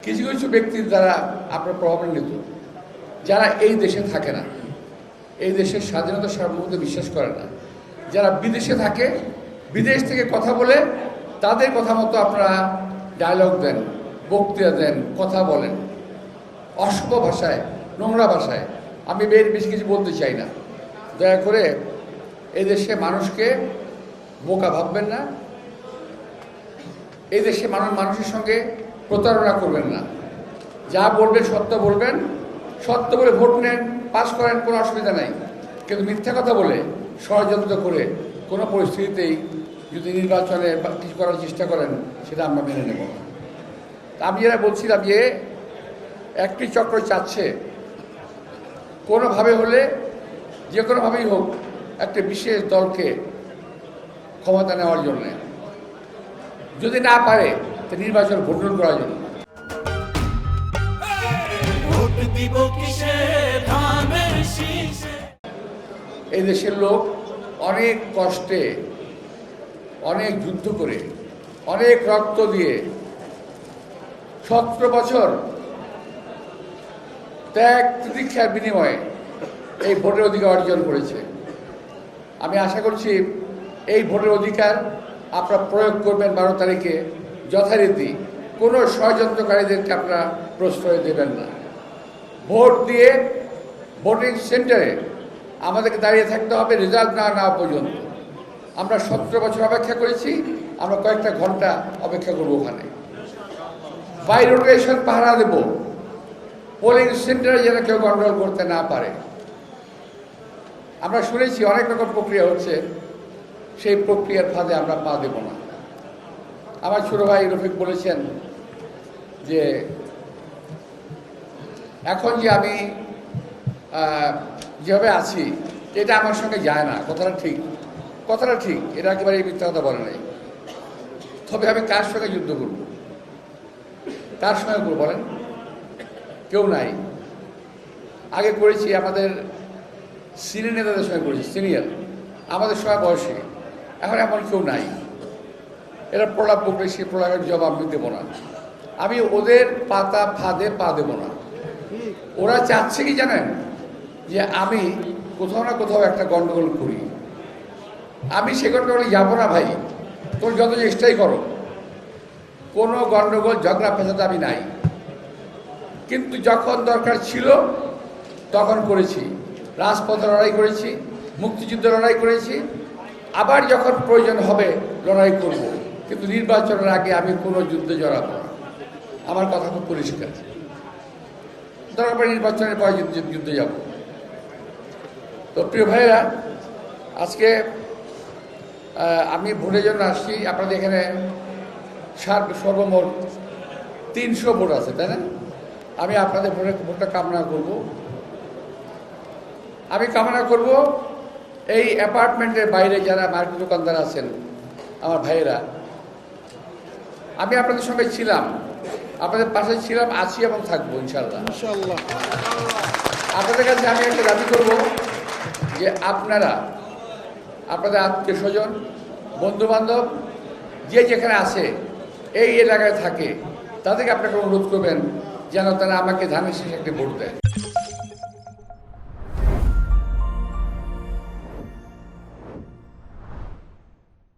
কিছু কিছু ব্যক্তির দ্বারা আপনার প্রভাবান্বিত, যারা এই দেশে থাকে না, এই দেশের স্বাধীনতা সার্বভৌমত্বে বিশ্বাস করে না, যারা বিদেশে থাকে, বিদেশ থেকে কথা বলে তাদের কথা মতো আপনারা ডায়লগ দেন, বক্তৃতা দেন, কথা বলেন অসভ্য ভাষায়, নোংরা ভাষায়। আমি বেশি কিছু বলতে চাই না। দয়া করে এই দেশে মানুষকে বোকা ভাববেন না, এই দেশে মানুষের সঙ্গে প্রতারণা করবেন না। যা বলবেন সত্য বলবেন, সত্য বলে ভোট নেন, পাশ করেন, কোনো অসুবিধা নাই। কিন্তু মিথ্যা কথা বলে ষড়যন্ত্র করে কোনো পরিস্থিতিতেই যদি নির্বাচনে কিছু করার চেষ্টা করেন, সেটা আমরা মেনে নেব না। আমি যেটা বলছিলাম যে একটি চক্র চাচ্ছে কোনোভাবে হলে, যে কোনোভাবেই হোক, একটা বিশেষ দলকে ক্ষমতা নেওয়ার জন্যে, যদি না পারে তো নির্বাচন ভোটগ্রহণ করার জন্য। এই দেশের লোক অনেক কষ্টে, অনেক যুদ্ধ করে, অনেক রক্ত দিয়ে 17 বছর ত্যাগ প্রতীক্ষার বিনিময়ে এই ভোটের অধিকার অর্জন করেছে। আমি আশা করছি এই ভোটের অধিকার আপনারা প্রয়োগ করবেন 12 তারিখে যথারীতি। কোনো ষড়যন্ত্রকারীদেরকে আপনারা প্রশ্রয় দেবেন না। ভোট দিয়ে ভোটিং সেন্টারে আমাদেরকে দাঁড়িয়ে থাকতে হবে রেজাল্ট না নেওয়া পর্যন্ত। আমরা 17 বছর অপেক্ষা করেছি, আমরা কয়েকটা ঘন্টা অপেক্ষা করবো ওখানে। বাই রোটেশন পাহারা দেব, পোলিং সেন্টারে যেন কেউ গন্ডগোল করতে না পারে। আমরা শুনেছি অনেক রকম প্রক্রিয়া হচ্ছে, সেই প্রক্রিয়ার ফাঁদে আমরা পা দেব না। আমার ছোট ভাই রফিক বলেছেন যে এখন যে আমি যেভাবে আছি এটা আমার সঙ্গে যায় না। কথাটা ঠিক, এটা একেবারে মিথ্যা কথা বলে নাই। তবে আমি কার সঙ্গে যুদ্ধ করব, কার সঙ্গে করব বলেন? কেউ নাই। আগে করেছি আমাদের সিনিয়র নেতাদের সঙ্গে করেছি, সিনিয়র আমাদের সবাই বয়সী। এখন এমন কেউ নাই। এরা প্রলাপ বকলে সে প্রলাপের জবাব আমি দেবো না। আমি ওদের পাতা ফাঁদে পা দেবো না। ওরা চাচ্ছে কি জানেন, যে আমি কোথাও না কোথাও একটা গন্ডগোল করি। আমি সে গন্ডগোলে যাবো না ভাই, তোর যত চেষ্টাই করো। কোনো গন্ডগোল ঝগড়া ফেসাতে আমি নাই। কিন্তু যখন দরকার ছিল তখন করেছি, রাজপথে লড়াই করেছি, মুক্তিযুদ্ধে লড়াই করেছি, আবার যখন প্রয়োজন হবে লড়াই করব। কিন্তু নির্বাচনের আগে আমি কোনো যুদ্ধে জড়াবো না। আমার কথা খুব পরিষ্কার। দরকার পড়ে নির্বাচনের পরে যুদ্ধে যাব। তো প্রিয় ভাইয়েরা, আজকে আমি ভোটের জন্য আসছি। আপনাদের এখানে সর্বমোট 300 ভোট আছে, তাই না? আমি আপনাদের ভোটটা কামনা করব। আমি কামনা করব এই অ্যাপার্টমেন্টের বাইরে যারা মার্কেট দোকানদার আছেন, আমার ভাইয়েরা, আমি আপনাদের সঙ্গে ছিলাম, আপনাদের পাশে ছিলাম, আছি এবং থাকবো ইনশাল্লাহ। আপনাদের কাছে আমি একটা দাবি করব যে আপনারা আপনাদের আত্মীয় স্বজন, বন্ধুবান্ধব যে যেখানে আছে, এই এলাকায় থাকে, তাদেরকে আপনাকে অনুরোধ করবেন যেন তারা আমাকে ধানের শেষে একটি ভোট দেয়।